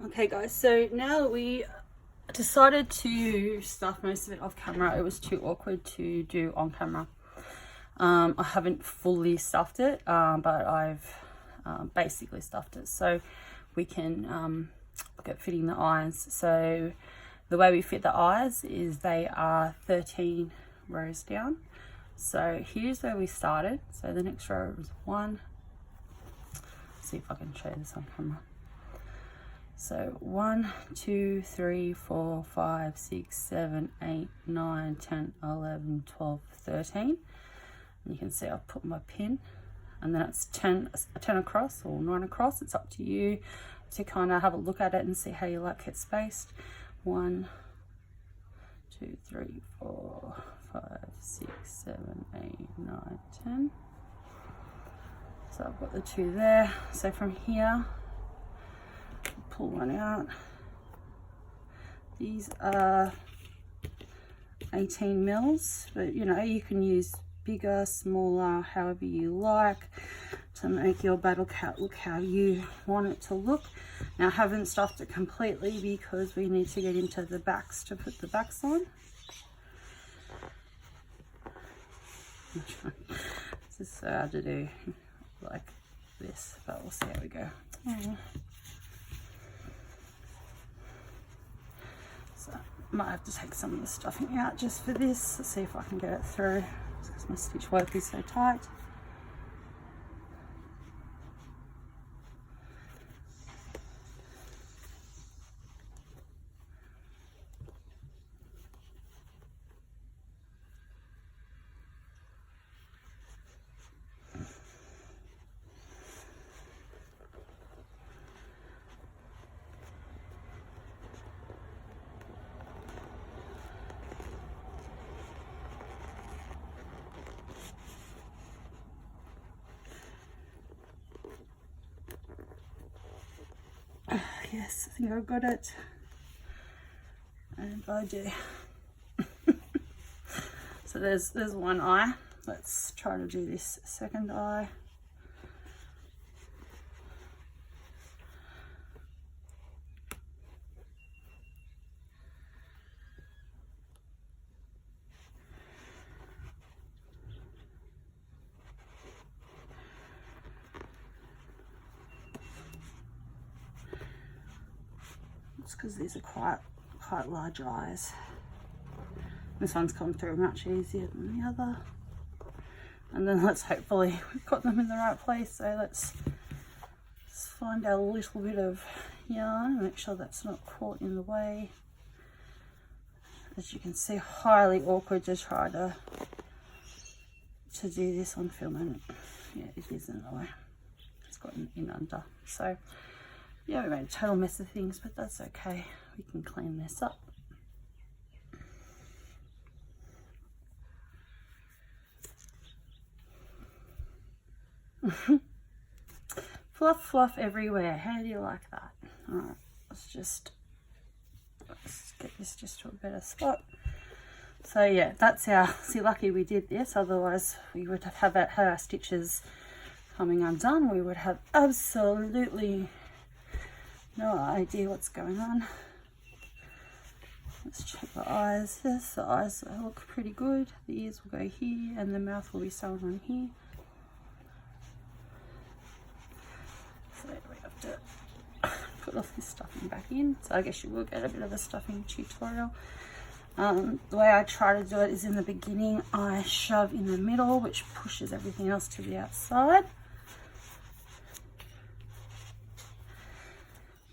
Okay guys, so now that we decided to stuff most of it off camera, it was too awkward to do on camera. I haven't fully stuffed it, but I've basically stuffed it, so we can look at fitting the eyes. So the way we fit the eyes is they are 13 rows down. So here's where we started. So the next row was 1. Let's see if I can show you this on camera. So 1, 2, 3, 4, 5, 6, 7, 8, 9, 10, 11, 12, 13. And you can see I've put my pin, and then it's 10 across or 9 across. It's up to you to kind of have a look at it and see how you like it spaced. 1, 2, 3, 4, 5, 6, 7, 8, 9, 10. So I've got the 2 there. So from here, pull one out. These are 18 mils, but you know, you can use bigger, smaller, however you like to make your battle cat look how you want it to look. Now I haven't stuffed it completely because we need to get into the backs to put the backs on. This is so hard to do like this, but we'll see how we go. So I might have to take some of the stuffing out just for this. Let's see if I can get it through because my stitch work is so tight. Yes, I think I've got it, and I do. So there's one eye. Let's try to do this second eye. Because these are quite large eyes. This one's come through much easier than the other. And then hopefully we've got them in the right place. So let's find our little bit of yarn and make sure that's not caught in the way. As you can see, highly awkward to try to do this on film, and yeah, it is in the way. It's gotten in under. So yeah, we made a total mess of things, but that's okay. We can clean this up. Fluff, fluff everywhere. How do you like that? All right, let's get this just to a better spot. So yeah, that's our, see, lucky we did this, otherwise we would have had our stitches coming undone. We would have absolutely no idea what's going on. Let's check the eyes. Yes, the eyes look pretty good. The ears will go here and the mouth will be sewn on here. So we have to put all this stuffing back in. So I guess you will get a bit of a stuffing tutorial. The way I try to do it is in the beginning I shove in the middle, which pushes everything else to the outside.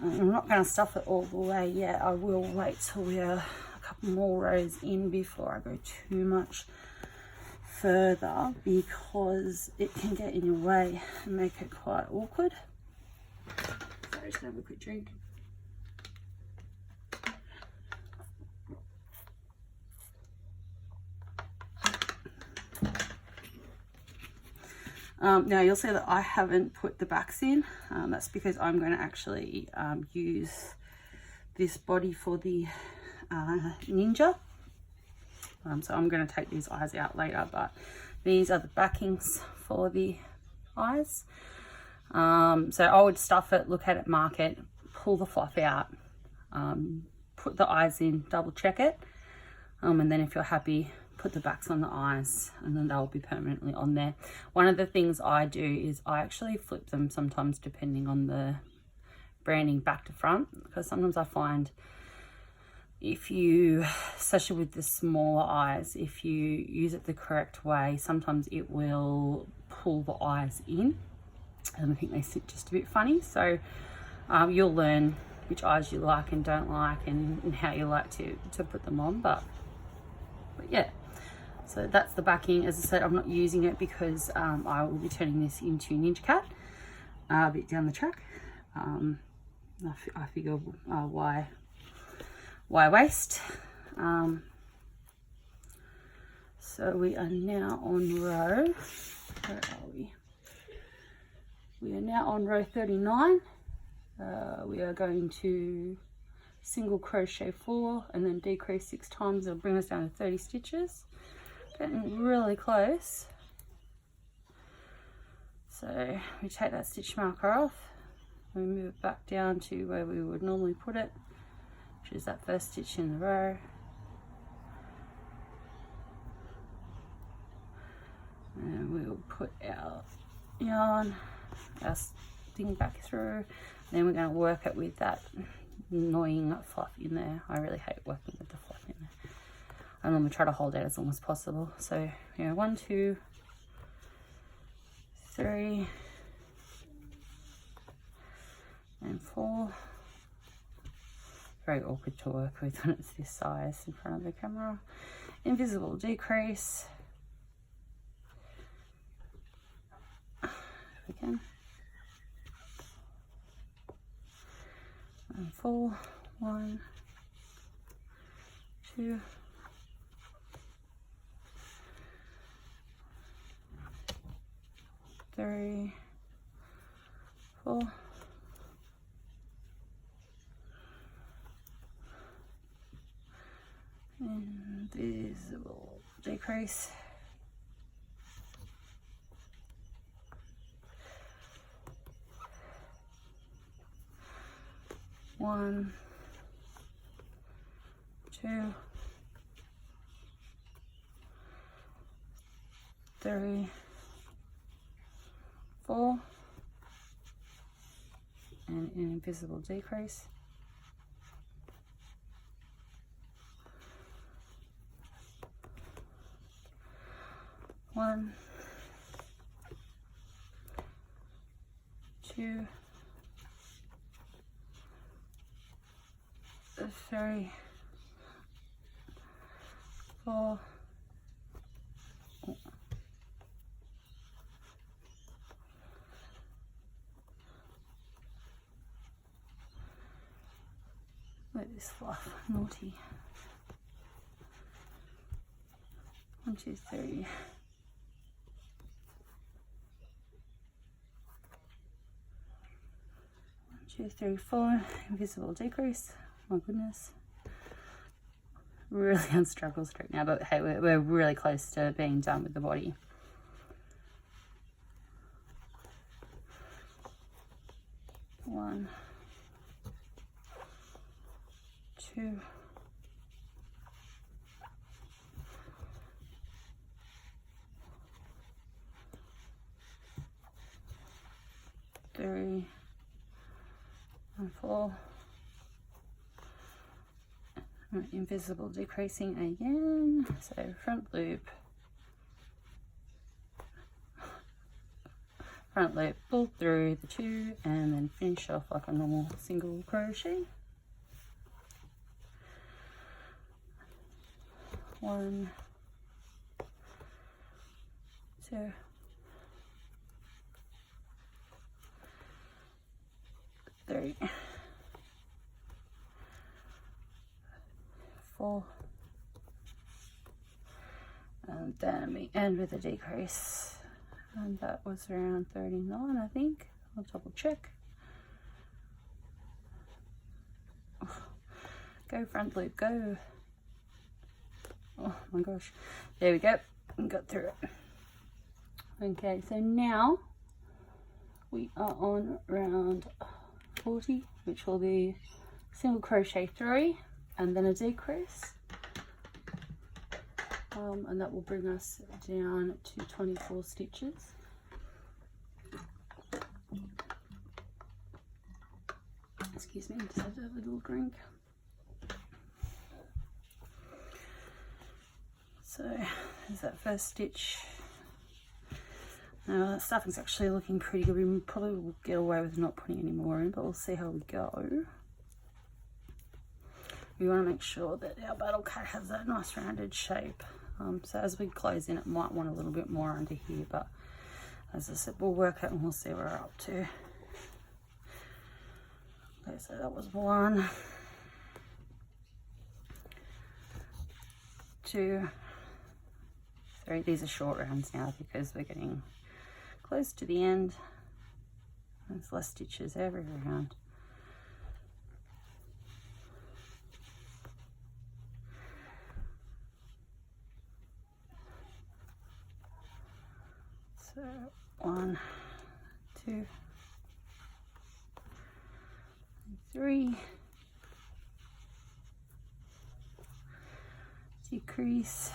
I'm not going to stuff it all the way yet. I will wait till we're a couple more rows in before I go too much further, because it can get in your way and make it quite awkward. Sorry, just have a quick drink. Now you'll see that I haven't put the backs in. That's because I'm going to actually use this body for the ninja. So I'm going to take these eyes out later, but these are the backings for the eyes. So I would stuff it, look at it, mark it, pull the fluff out, put the eyes in, double check it, and then if you're happy, put the backs on the eyes, and then they'll be permanently on there. One of the things I do is I actually flip them sometimes depending on the branding back to front, because sometimes I find if you, especially with the smaller eyes, if you use it the correct way, sometimes it will pull the eyes in, and I think they sit just a bit funny. So you'll learn which eyes you like and don't like, and how you like to put them on, but yeah. So that's the backing. As I said, I'm not using it because I will be turning this into Ninja Cat a bit down the track. I figure why waste? So we are now on row, where are we? We are now on row 39. We are going to single crochet 4 and then decrease 6 times. It'll bring us down to 30 stitches. Getting really close. So we take that stitch marker off, we move it back down to where we would normally put it, which is that first stitch in the row. And we'll put our yarn, our thing back through. Then we're going to work it with that annoying fluff in there. I really hate working with the fluff in there. And then we try to hold it as long as possible. So, yeah, 1, 2, 3, and 4. Very awkward to work with when it's this size in front of the camera. Invisible decrease. If we can. And 4, 1, 2, 3, 4, invisible decrease, 1, 2, 3, 4, and an invisible decrease. 1, 2, 3, 4. Let this fluff, naughty. 1, 2, 3. 1, 2, 3, 4. Invisible decrease. My goodness. Really on struggle street now, but hey, we're really close to being done with the body. One, 2, 3, and 4. Invisible decreasing again. So front loop, pull through the 2, and then finish off like a normal single crochet. 1, 2, 3, 4, and then we end with a decrease, and that was around 39, I think. I'll double check. Go front loop, go. Oh my gosh, there we go, we got through it. Okay, so now we are on round 40, which will be single crochet 3 and then a decrease, and that will bring us down to 24 stitches. Excuse me, just had a little drink. So there's that first stitch. Now that stuffing's actually looking pretty good. We probably will get away with not putting any more in, but we'll see how we go. We want to make sure that our battle cat has that nice rounded shape. So as we close in, it might want a little bit more under here, but as I said, we'll work it and we'll see where we're up to. Okay, so that was 1, 2, 3. These are short rounds now because we're getting close to the end. There's less stitches every round. So 1, 2, 3, decrease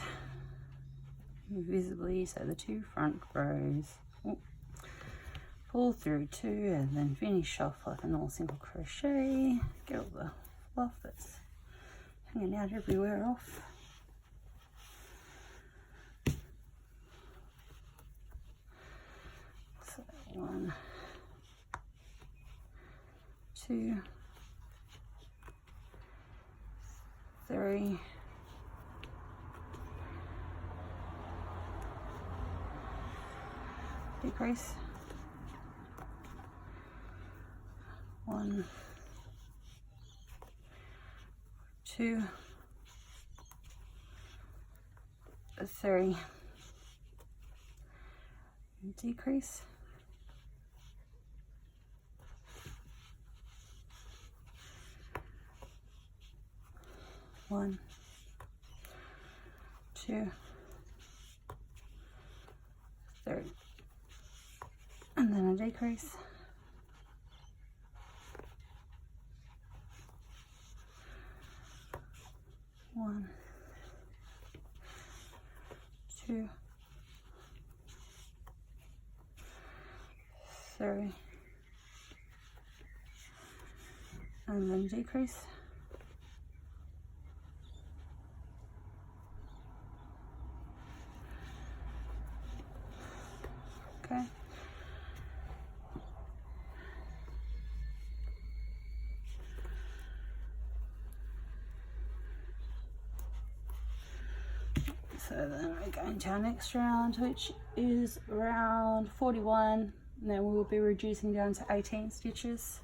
visibly, so the 2 front rows, pull through 2 and then finish off like a normal single crochet, get all the fluff that's hanging out everywhere off. So 1, 2, 3, decrease, 1, 2, 3, decrease, 1, 2, 3, and then a decrease, 1, 2, 3, and then decrease, 'kay. So then we're going to our next round, which is round 41, and then we will be reducing down to 18 stitches.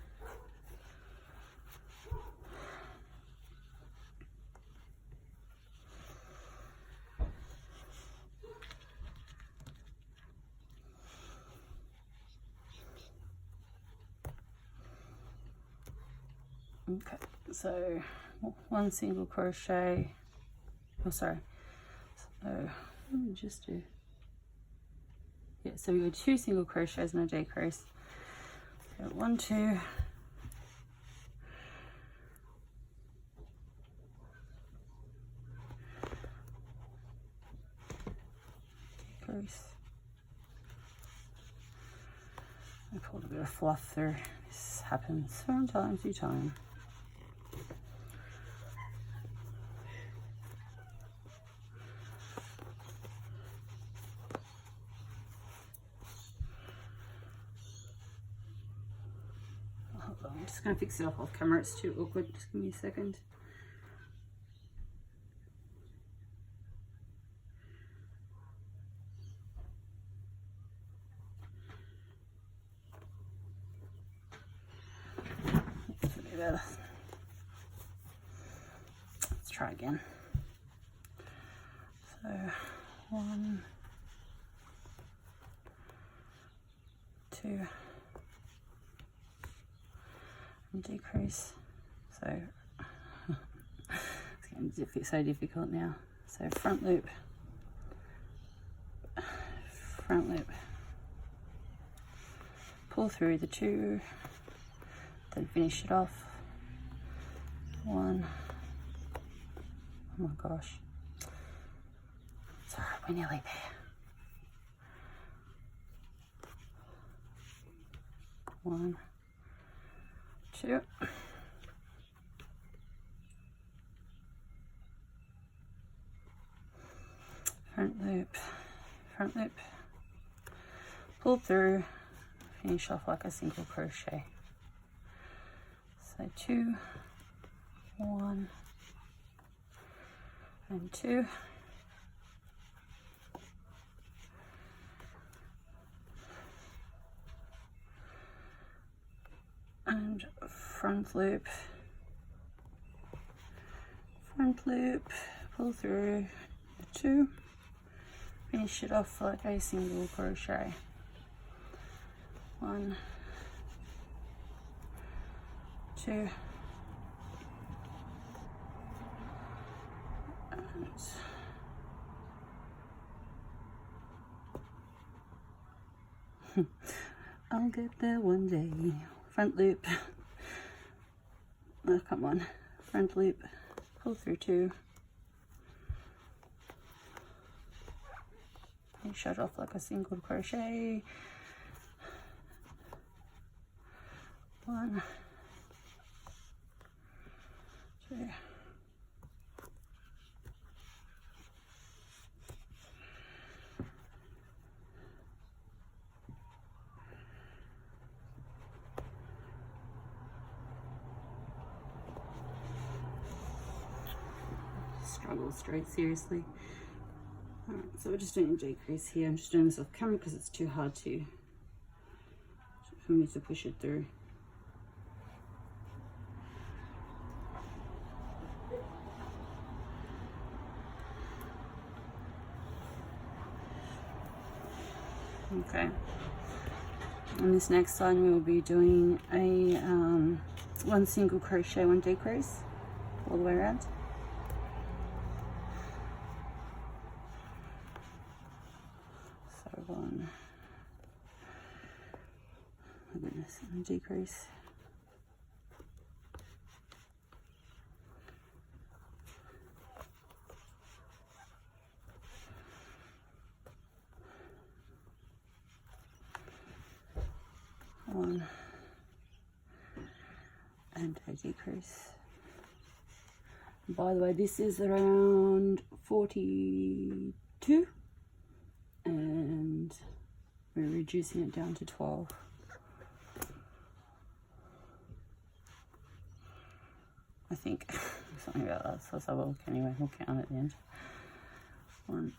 Okay, so 1 single crochet, oh sorry, so let me just do, yeah, so we got 2 single crochets and a decrease. So 1, 2, decrease. I pulled a bit of fluff through. This happens from time to time. I'm just going to fix it off camera, it's too awkward, just give me a second. That's a bit better. Let's try again. So 1, 2, and decrease. So it's getting so difficult now. So front loop, pull through the 2, then finish it off. 1. Oh my gosh, it's alright, we're nearly there. 1, 2. Front loop, front loop, pull through, finish off like a single crochet. So 2, 1 and 2. And front loop, pull through, 2, finish it off like a single crochet. 1, 2, and I'll get there one day. Front loop, oh come on, front loop, pull through 2, and shut off like a single crochet. 1, 2, struggle straight, seriously. Alright, so we're just doing a decrease here. I'm just doing this off camera because it's too hard for me to push it through. Okay, on this next side we will be doing a 1 single crochet, 1 decrease all the way around. So 1, oh goodness, 1 decrease. And a decrease. By the way, this is around 42 and we're reducing it down to 12. I think something about that, so let's have a look anyway. We'll count at the end. 1,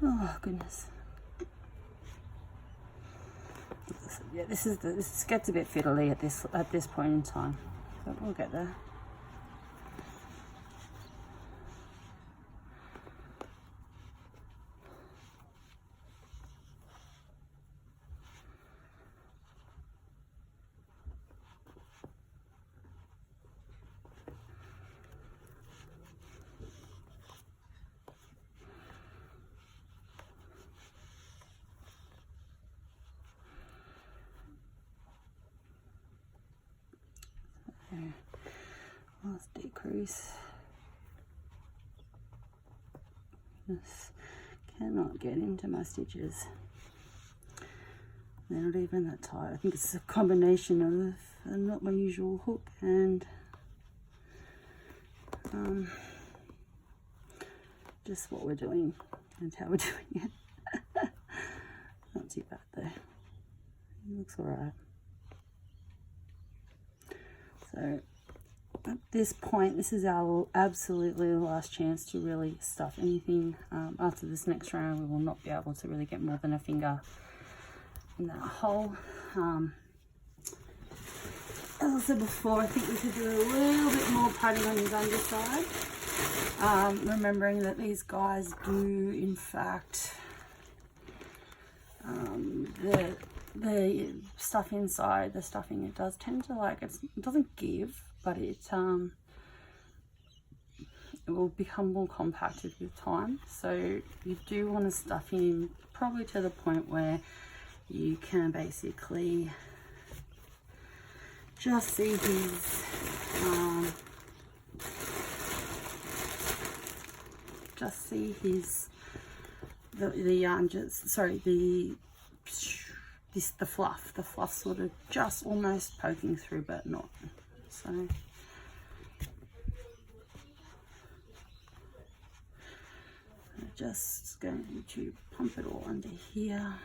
oh goodness. Yeah, this gets a bit fiddly at this point in time, but we'll get there. Last decrease. This cannot get into my stitches. They're not even that tight. I think it's a combination of not my usual hook and just what we're doing and how we're doing it. Not too bad though. It looks alright. So at this point, this is our absolutely last chance to really stuff anything. After this next round, we will not be able to really get more than a finger in that hole. as I said before, I think we could do a little bit more padding on his underside. Remembering that these guys do, in fact, the stuff inside, the stuffing, it does tend to it doesn't give, but it will become more compacted with time. So you do want to stuff him probably to the point where you can basically just see his the yarn, the fluff sort of just almost poking through, but not. So I'm just going to pump it all under here,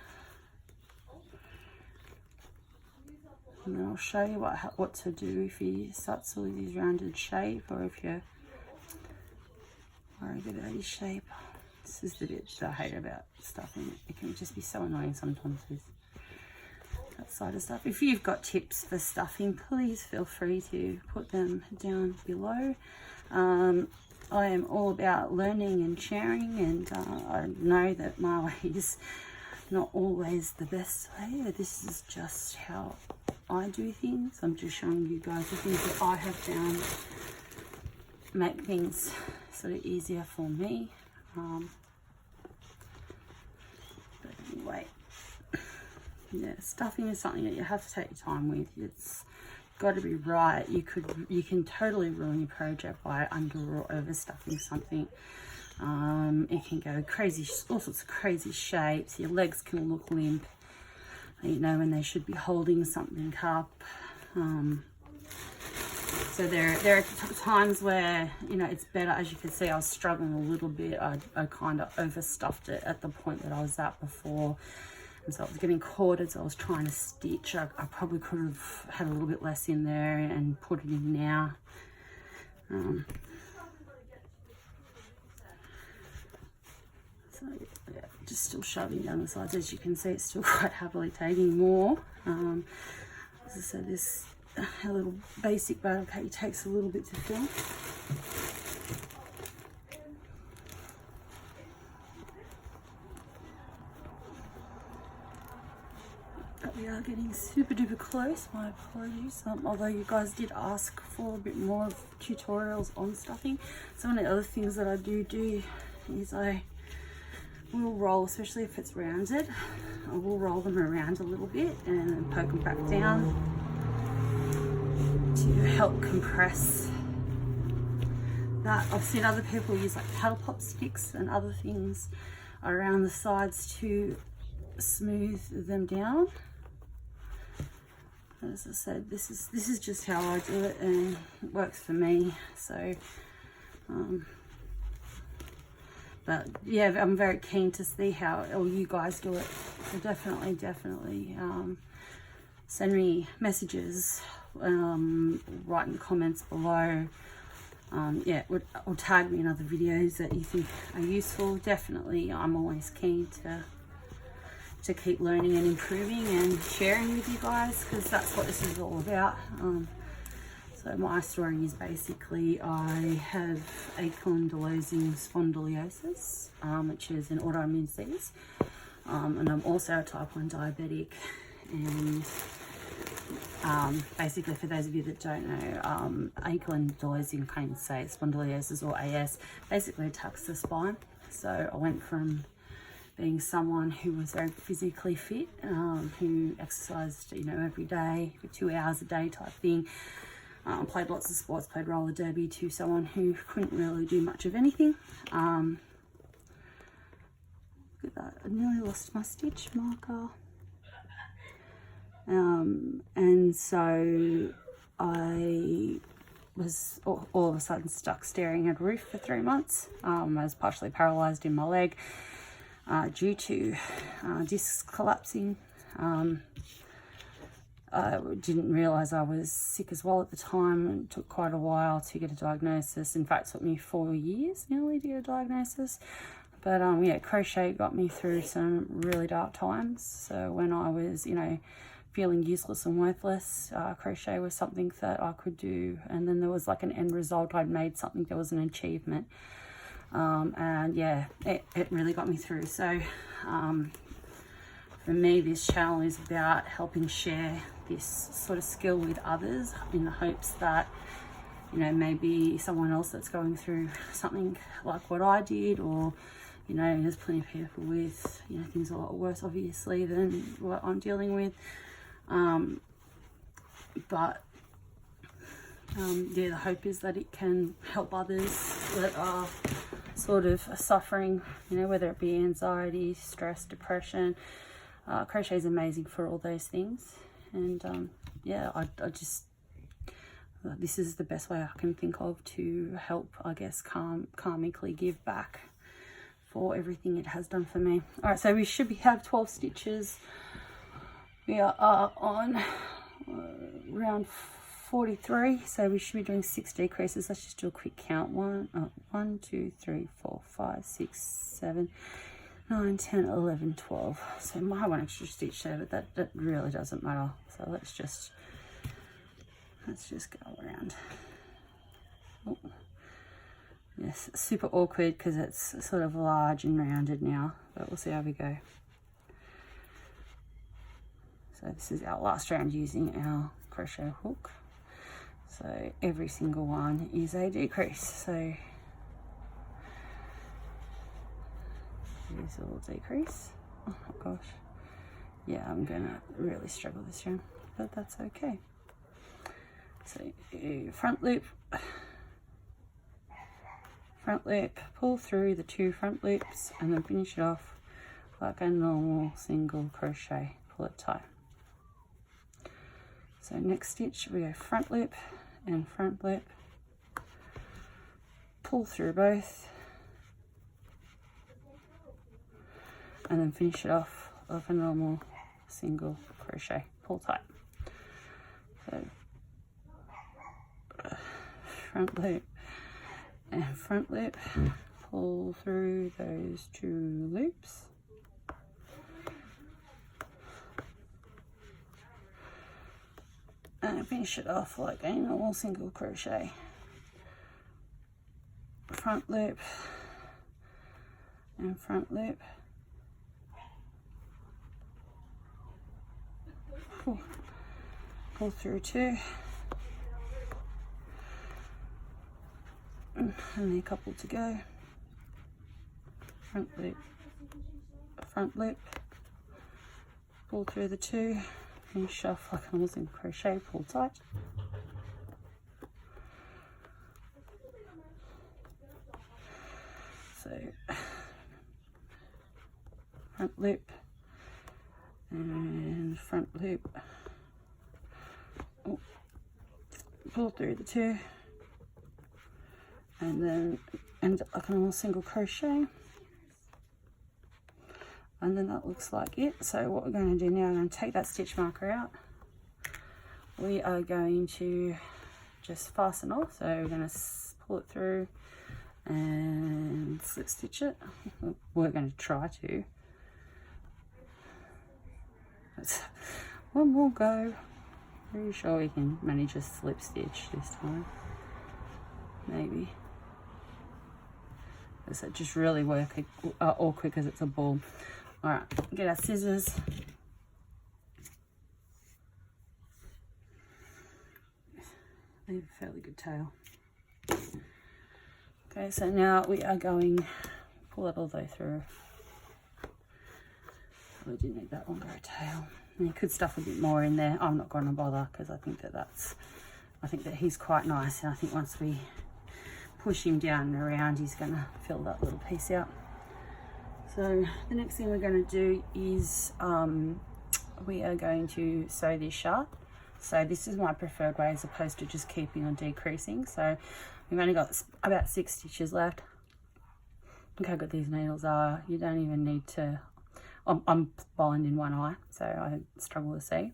and then I'll show you what to do if he starts to lose his rounded shape, or if you're worried about his shape. This is the bit that I hate about stuffing. It can just be so annoying sometimes with that side of stuff. If you've got tips for stuffing, please feel free to put them down below. I am all about learning and sharing, and I know that my way is not always the best way. This is just how I do things. I'm just showing you guys the things that I have found make things sort of easier for me. But anyway, yeah, stuffing is something that you have to take your time with. It's got to be right. You can totally ruin your project by under or overstuffing something. It can go crazy, all sorts of crazy shapes. Your legs can look limp, you know, when they should be holding something up. So there are times where, you know, it's better. As you can see, I was struggling a little bit. I kind of overstuffed it at the point that I was at before. And so I was getting corded, so I was trying to stitch. I probably could have had a little bit less in there and put it in now. So yeah, just still shoving down the sides. As you can see, it's still quite happily taking more. As I said, this a little basic battle cat takes a little bit to fill. But we are getting super duper close. My apologies. Although you guys did ask for a bit more of tutorials on stuffing. Some of the other things that I do is I will roll, especially if it's rounded, I will roll them around a little bit and then poke them back down to help compress that. I've seen other people use like paddle pop sticks and other things around the sides to smooth them down. As I said, this is just how I do it, and it works for me. So but yeah, I'm very keen to see how all you guys do it. So definitely send me messages, write in the comments below. Yeah, or tag me in other videos that you think are useful. Definitely, I'm always keen to keep learning and improving and sharing with you guys, because that's what this is all about. So my story is basically I have ankylosing spondylosis, which is an autoimmune disease, and I'm also a type 1 diabetic. And basically, for those of you that don't know, ankylosing, can't say spondylosis or AS, basically attacks the spine. So I went from being someone who was very physically fit, who exercised, you know, every day for 2 hours a day type thing, played lots of sports, played roller derby, to someone who couldn't really do much of anything. Look at that, I nearly lost my stitch marker. And so I was all of a sudden stuck staring at a roof for 3 months. I was partially paralysed in my leg due to discs collapsing. I didn't realise I was sick as well at the time, and it took quite a while to get a diagnosis. In fact, it took me 4 years nearly to get a diagnosis. But yeah, crochet got me through some really dark times. So when I was, you know, feeling useless and worthless, crochet was something that I could do, and then there was like an end result. I'd made something, there was an achievement, and yeah, it really got me through. So for me, this channel is about helping share this sort of skill with others, in the hopes that, you know, maybe someone else that's going through something like what I did, or, you know, there's plenty of people with, you know, things a lot worse obviously than what I'm dealing with. Yeah, the hope is that it can help others that are sort of suffering, you know, whether it be anxiety, stress, depression. Crochet is amazing for all those things. And yeah, I just, this is the best way I can think of to help, I guess, karmically give back for everything it has done for me. All right, so we should have 12 stitches. We are on round 43, so we should be doing 6 decreases. Let's just do a quick count. 1, 2, 3, 4, 5, 6, 7, 9, 10, 11, 12. So I have one extra stitch there, but that really doesn't matter. So let's just go around. Oh. Yes, super awkward because it's sort of large and rounded now, but we'll see how we go. So this is our last round using our crochet hook. So every single one is a decrease. So here's a little decrease. Oh my gosh. Yeah, I'm gonna really struggle this round, but that's okay. So front loop, pull through the 2 front loops, and then finish it off like a normal single crochet. Pull it tight. So next stitch we go front loop and front loop, pull through both, and then finish it off like a normal single crochet. Pull tight. So front loop and front loop, pull through those 2 loops, and finish it off like a normal single crochet. Front loop and front loop, pull through 2, only a couple to go. Front loop, pull through the 2, finish off like I was in crochet, pull tight. So front loop and front loop, oh, pull through the 2, and then end up like a normal single crochet, and then that looks like it. So what we're going to do now, I'm going to take that stitch marker out. We are going to just fasten off, so we're going to pull it through and slip stitch it. We're going to try to. That's one more go. Pretty sure we can manage a slip stitch this time. Maybe. Does it just really work awkward because it's a ball? All right, get our scissors. Leave a fairly good tail. Okay, so now we are going, pull it all the way through. We do need that longer tail. And you could stuff a bit more in there. I'm not going to bother because I think that he's quite nice, and I think once we push him down and around, he's going to fill that little piece out. So the next thing we're going to do is we are going to sew this shut. So this is my preferred way as opposed to just keeping on decreasing. So we've only got about 6 stitches left. Look how good these needles are. You don't even need to, I'm blind in one eye, so I struggle to see,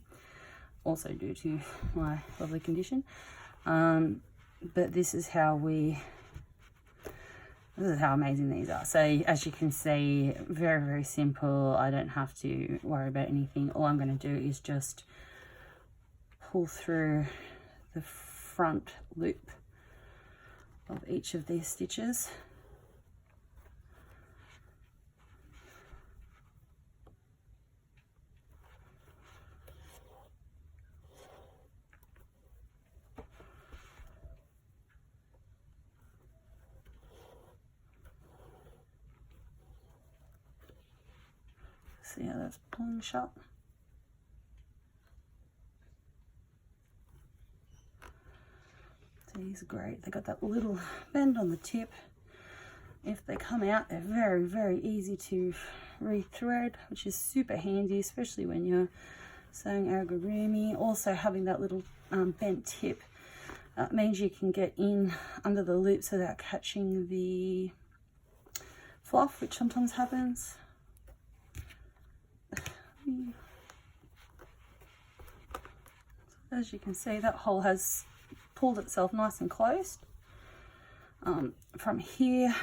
also due to my lovely condition. But this is how amazing these are. So as you can see, very, very simple. I don't have to worry about anything. All I'm going to do is just pull through the front loop of each of these stitches. See how that's pulling shut? These are great. They got that little bend on the tip. If they come out, they're very, very easy to rethread, which is super handy, especially when you're sewing amigurumi. Also, having that little bent tip means you can get in under the loops without catching the fluff, which sometimes happens. As you can see, that hole has pulled itself nice and closed. From here,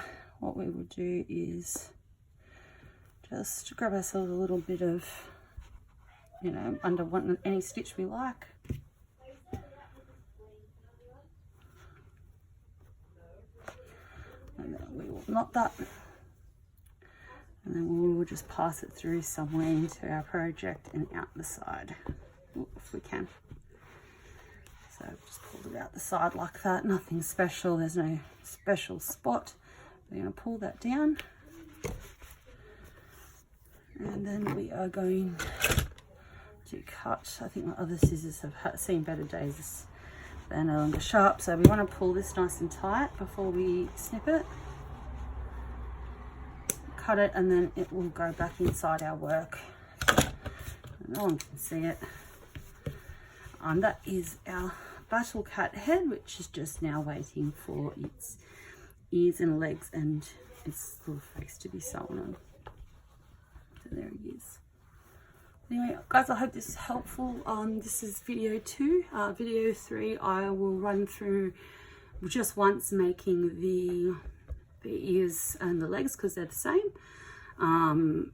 what we will do is just grab ourselves a little bit of, you know, under any stitch we like. And then we will knot that. And then we will just pass it through somewhere into our project and out the side, if we can. So just pull it out the side like that, nothing special, there's no special spot. We're going to pull that down. And then we are going to cut. I think my other scissors have seen better days. They're no longer sharp, so we want to pull this nice and tight before we snip it. Cut it, and then it will go back inside our work. No one can see it. And that is our battle cat head, which is just now waiting for its ears and legs and its little face to be sewn on. So there he is. Anyway, guys, I hope this is helpful. This is video 2. Video 3, I will run through just once making the ears and the legs because they're the same, and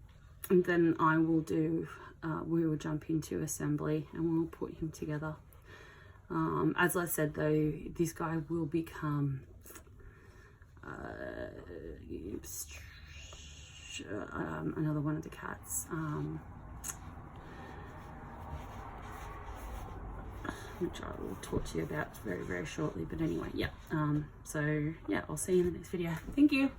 then I will do we will jump into assembly and we'll put him together. As I said though, this guy will become another one of the cats, which I will talk to you about very, very shortly. But anyway, yeah, so yeah, I'll see you in the next video. Thank you.